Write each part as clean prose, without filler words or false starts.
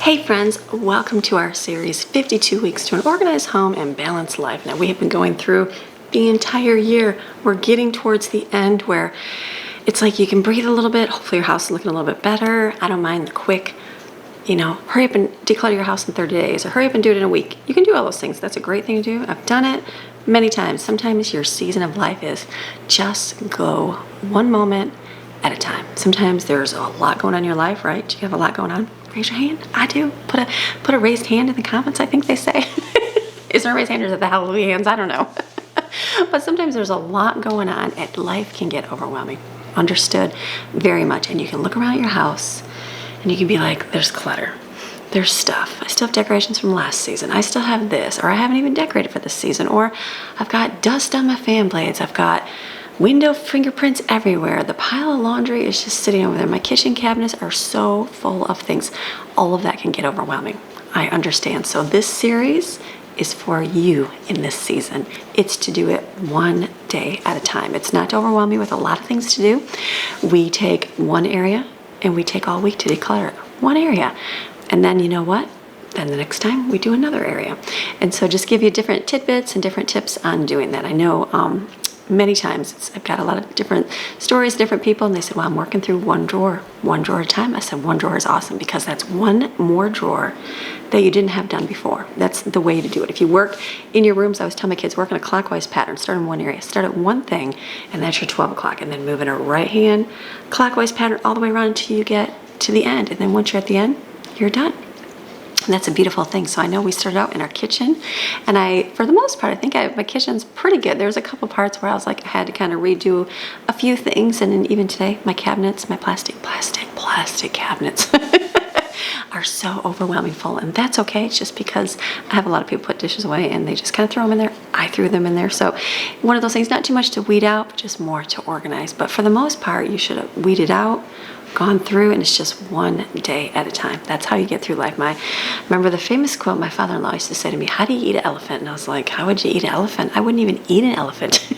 Hey friends, welcome to our series 52 Weeks to an Organized Home and Balanced Life. Now we have been going through the entire year. We're getting towards the end where it's like you can breathe a little bit. Hopefully your house is looking a little bit better. I don't mind the quick, hurry up and declutter your house in 30 days or hurry up and do it in a week. You can do all those things. That's a great thing to do. I've done it many times. Sometimes your season of life is just go one moment at a time. Sometimes there's a lot going on in your life, right? You have a lot going on. Raise your hand. I do. Put a raised hand in the comments, I think they say. Is there a raised hand or is it the hallelujah hands? I don't know. But sometimes there's a lot going on and life can get overwhelming. Understood very much. And you can look around your house and you can be like, there's clutter. There's stuff. I still have decorations from last season. I still have this, or I haven't even decorated for this season, or I've got dust on my fan blades. I've got window fingerprints everywhere. The pile of laundry is just sitting over there. My kitchen cabinets are so full of things. All of that can get overwhelming. I understand. So this series is for you in this season. It's to do it one day at a time. It's not to overwhelm you with a lot of things to do. We take one area and we take all week to declutter one area. And then you know what? Then the next time we do another area. And so just give you different tidbits and different tips on doing that. I know many times I've got a lot of different stories, different people, and they said, well, I'm working through one drawer at a time. I said, one drawer is awesome because that's one more drawer that you didn't have done before. That's the way to do it. If you work in your rooms, I always tell my kids, work in a clockwise pattern. Start in one area. Start at one thing, and that's your 12 o'clock, and then move in a right-hand clockwise pattern all the way around until you get to the end. And then once you're at the end, you're done. And that's a beautiful thing. So I know we started out in our kitchen, and for the most part, I think my kitchen's pretty good. There's a couple parts where I was like, I had to kind of redo a few things, and then even today, my cabinets, my plastic cabinets are so overwhelming full, and that's okay. It's just because I have a lot of people put dishes away, and they just kind of throw them in there. I threw them in there. So one of those things, not too much to weed out, but just more to organize. But for the most part, you should have weeded out, gone through, and it's just one day at a time. That's how you get through life. Remember the famous quote my father-in-law used to say to me, how do you eat an elephant? And I was like, how would you eat an elephant? I wouldn't even eat an elephant.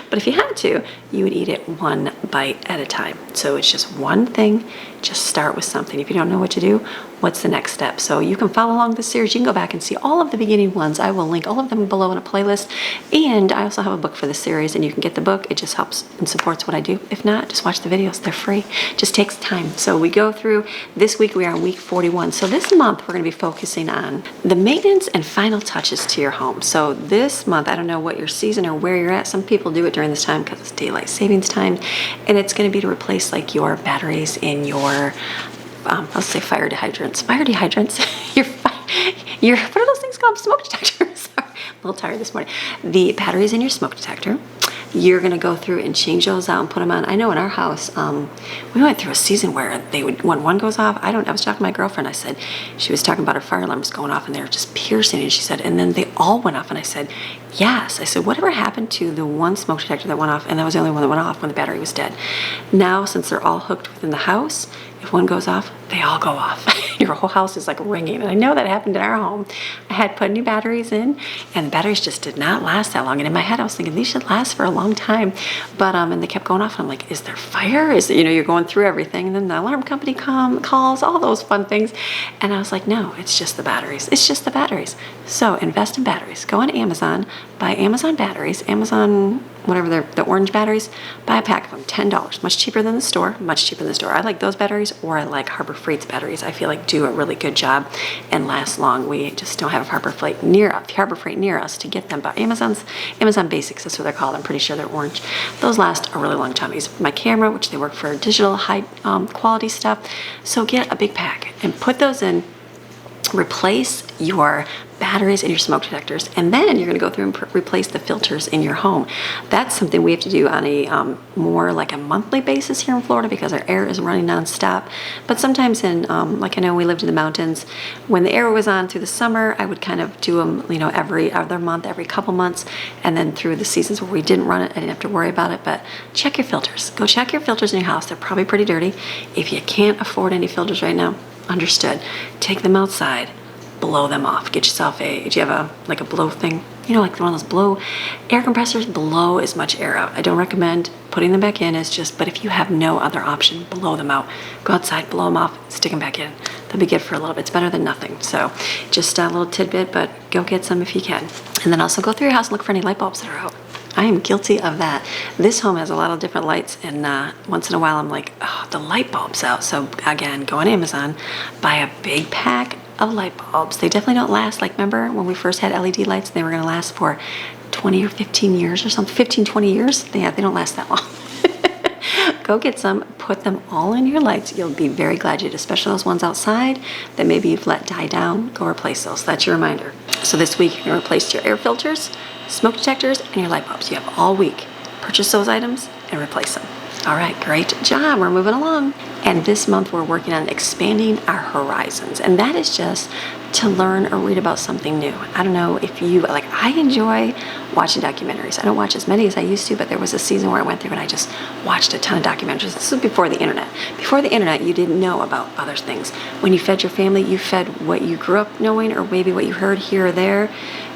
But if you had to, you would eat it one bite at a time. So it's just one thing. Just start with something. If you don't know what to do, what's the next step? So you can follow along this series. You can go back and see all of the beginning ones. I will link all of them below in a playlist. And I also have a book for the series, and you can get the book. It just helps and supports what I do. If not, just watch the videos. They're free. Just takes time. So we go through, this week we are on week 41. So this month we're going to be focusing on the maintenance and final touches to your home. So this month, I don't know what your season or where you're at. Some people do it during this time because it's daylight savings time. And it's going to be to replace like your batteries in your let's say fire hydrants. Fire hydrants. Your what are those things called? Smoke detectors. Sorry, I'm a little tired this morning. The batteries in your smoke detector. You're gonna go through and change those out and put them on. I know in our house, we went through a season where when one goes off, I was talking to my girlfriend. I said, she was talking about her fire alarms going off and they were just piercing. And she said, and then they all went off. And I said, yes. I said, whatever happened to the one smoke detector that went off? And that was the only one that went off when the battery was dead. Now, since they're all hooked within the house, if one goes off, they all go off. Your whole house is like ringing. And I know that happened in our home. I had put new batteries in, and the batteries just did not last that long. And in my head, I was thinking, these should last for a long time. But, and they kept going off. And I'm like, is there fire? You're going through everything. And then the alarm company calls, all those fun things. And I was like, no, it's just the batteries. It's just the batteries. So invest in batteries. Go on Amazon, buy Amazon batteries, whatever the orange batteries, buy a pack of them, $10. Much cheaper than the store, much cheaper than the store. I like those batteries, or I like Harbor Freight's batteries. I feel like do a really good job and last long. We just don't have Harbor Freight near us to get them, but Amazon Basics, that's what they're called. I'm pretty sure they're orange. Those last a really long time. I use my camera, which they work for digital high quality stuff. So get a big pack and put those in. Replace your batteries and your smoke detectors, and then you're going to go through and replace the filters in your home. That's something we have to do on a more like a monthly basis here in Florida because our air is running nonstop. But sometimes in like I know we lived in the mountains, when the air was on through the summer, I would kind of do them every other month, every couple months, and then through the seasons where we didn't run it, I didn't have to worry about it. But check your filters. Go check your filters in your house. They're probably pretty dirty. If you can't afford any filters right now, understood. Take them outside, blow them off. Get yourself do you have a blow thing? like one of those air compressors, blow as much air out. I don't recommend putting them back in. But if you have no other option, blow them out. Go outside, blow them off, stick them back in. They'll be good for a little bit. It's better than nothing. So just a little tidbit, but go get some if you can. And then also go through your house and look for any light bulbs that are out. I am guilty of that. This home has a lot of different lights, and once in a while I'm like, oh, the light bulb's out. So again, go on Amazon, buy a big pack of light bulbs. They definitely don't last. Like, remember when we first had LED lights, they were going to last for 20 or 15 years or something, 15, 20 years. They don't last that long. Go get some, put them all in your lights. You'll be very glad you did, especially those ones outside that maybe you've let die down. Go replace those. That's your reminder. So this week you're going to replace your air filters, smoke detectors, and your light bulbs. You have all week. Purchase those items and replace them. All right, great job. We're moving along. And this month we're working on expanding our horizons. And that is just to learn or read about something new. I don't know if you, like, I enjoy watching documentaries. I don't watch as many as I used to, but there was a season where I went through and I just watched a ton of documentaries. This was before the internet. Before the internet, you didn't know about other things. When you fed your family, you fed what you grew up knowing or maybe what you heard here or there.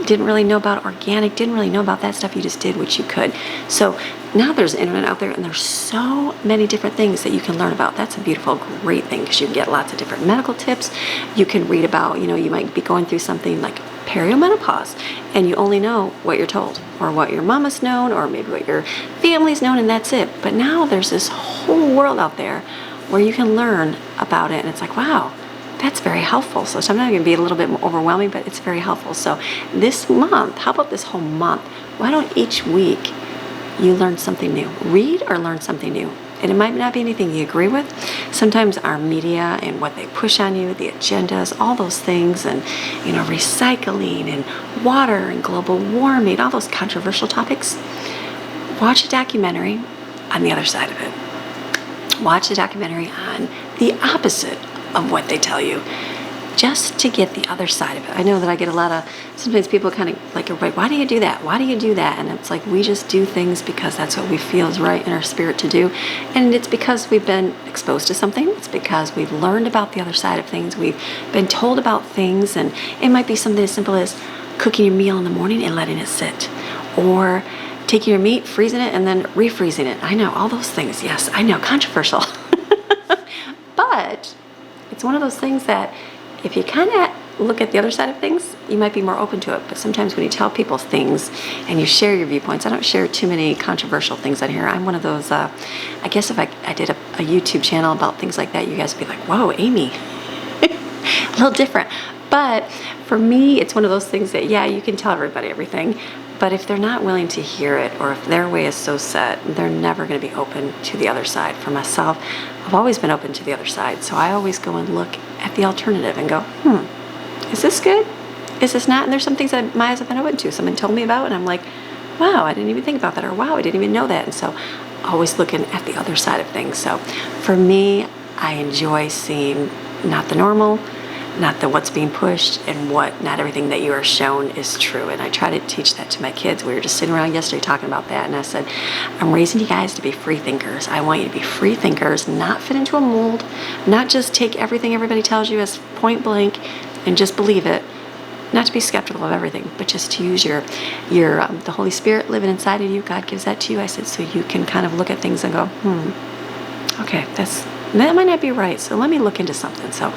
Didn't really know about organic, didn't really know about that stuff. You just did what you could. So now there's the internet out there, and there's so many different things that you can learn about. That's a beautiful, great thing, because you can get lots of different medical tips. You can read about, you might be going through something like perimenopause, and you only know what you're told, or what your mama's known, or maybe what your family's known, and that's it. But now there's this whole world out there where you can learn about it, and it's like, wow, that's very helpful. So sometimes it can be a little bit more overwhelming, but it's very helpful. So this month, how about this whole month? Why don't each week you learn something new? Read or learn something new. And it might not be anything you agree with. Sometimes our media and what they push on you, the agendas, all those things, and recycling and water and global warming, all those controversial topics. Watch a documentary on the other side of it. Watch a documentary on the opposite of what they tell you, just to get the other side of it. I know that I get a lot of, sometimes people kind of like, why do you do that? Why do you do that? And it's like, we just do things because that's what we feel is right in our spirit to do. And it's because we've been exposed to something. It's because we've learned about the other side of things. We've been told about things, and it might be something as simple as cooking your meal in the morning and letting it sit, or taking your meat, freezing it, and then refreezing it. I know, all those things. Yes, I know, controversial. But it's one of those things that if you kind of look at the other side of things, you might be more open to it. But sometimes when you tell people things and you share your viewpoints, I don't share too many controversial things on here. I'm one of those, I guess if I did a YouTube channel about things like that, you guys would be like, whoa, Amy, a little different. But for me, it's one of those things that, yeah, you can tell everybody everything. But if they're not willing to hear it, or if their way is so set, they're never going to be open to the other side. For myself, I've always been open to the other side. So I always go and look at the alternative and go, is this good? Is this not? And there's some things that my eyes have been open to. Someone told me about, and I'm like, wow, I didn't even think about that. Or wow, I didn't even know that. And so always looking at the other side of things. So for me, I enjoy seeing not the normal, not the what's being pushed, and what not everything that you are shown is true. And I try to teach that to my kids. We were just sitting around yesterday talking about that, and I said, I'm raising you guys to be free thinkers. I want you to be free thinkers, not fit into a mold, not just take everything everybody tells you as point blank and just believe it, not to be skeptical of everything, but just to use your the Holy Spirit living inside of you. God gives that to you. I said, so you can kind of look at things and go, okay, that might not be right, so let me look into something. So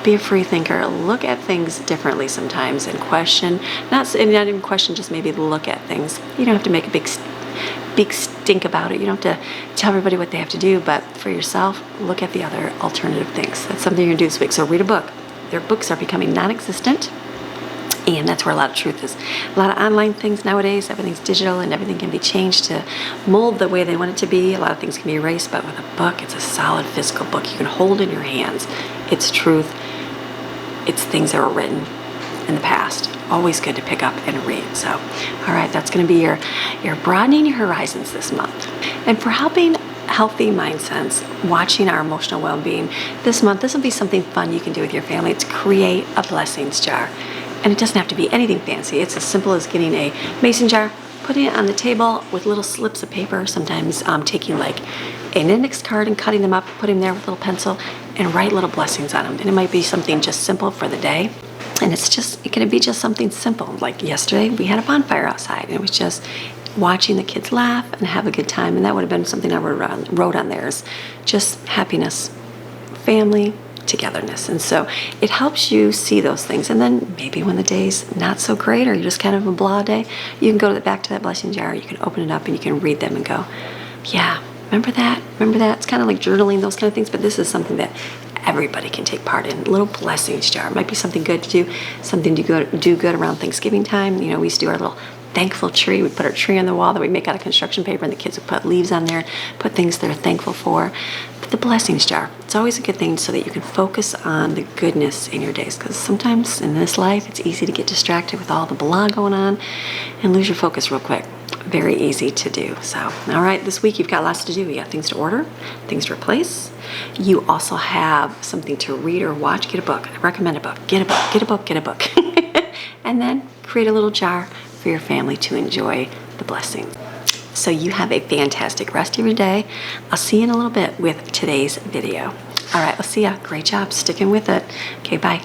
be a free thinker. Look at things differently sometimes and question. Not even question, just maybe look at things. You don't have to make a big stink about it. You don't have to tell everybody what they have to do, but for yourself, look at the other alternative things. That's something you're going to do this week. So read a book. Their books are becoming non-existent. And that's where a lot of truth is. A lot of online things nowadays, everything's digital and everything can be changed to mold the way they want it to be. A lot of things can be erased, but with a book, it's a solid physical book you can hold in your hands. It's truth. It's things that were written in the past. Always good to pick up and read. So, all right, that's going to be your broadening your horizons this month. And for helping healthy mindsets, watching our emotional well-being this month, this will be something fun you can do with your family. It's create a blessings jar. And it doesn't have to be anything fancy. It's as simple as getting a mason jar, putting it on the table with little slips of paper, sometimes taking like an index card and cutting them up, putting them there with a little pencil, and write little blessings on them. And it might be something just simple for the day. And it can be just something simple. Like yesterday, we had a bonfire outside, and it was just watching the kids laugh and have a good time. And that would have been something I wrote on there, is just happiness, family, togetherness. And so it helps you see those things. And then maybe when the day's not so great, or you're just kind of a blah day, you can go back to that blessing jar. You can open it up and you can read them and go, yeah, remember that? Remember that? It's kind of like journaling, those kind of things. But this is something that everybody can take part in. A little blessings jar. It might be something good to do, something to do good around Thanksgiving time. You know, we used to do our little thankful tree. We put our tree on the wall that we make out of construction paper, and the kids would put leaves on there, put things they're thankful for. But the blessings jar, it's always a good thing so that you can focus on the goodness in your days, because sometimes in this life it's easy to get distracted with all the blah going on and lose your focus real quick. Very easy to do. So, all right, this week you've got lots to do. You got things to order, things to replace. You also have something to read or watch. Get a book. I recommend a book. Get a book, get a book, get a book. And then create a little jar for your family to enjoy the blessing. So you have a fantastic rest of your day. I'll see you in a little bit with today's video. All right, I'll see ya. Great job sticking with it. Okay, bye.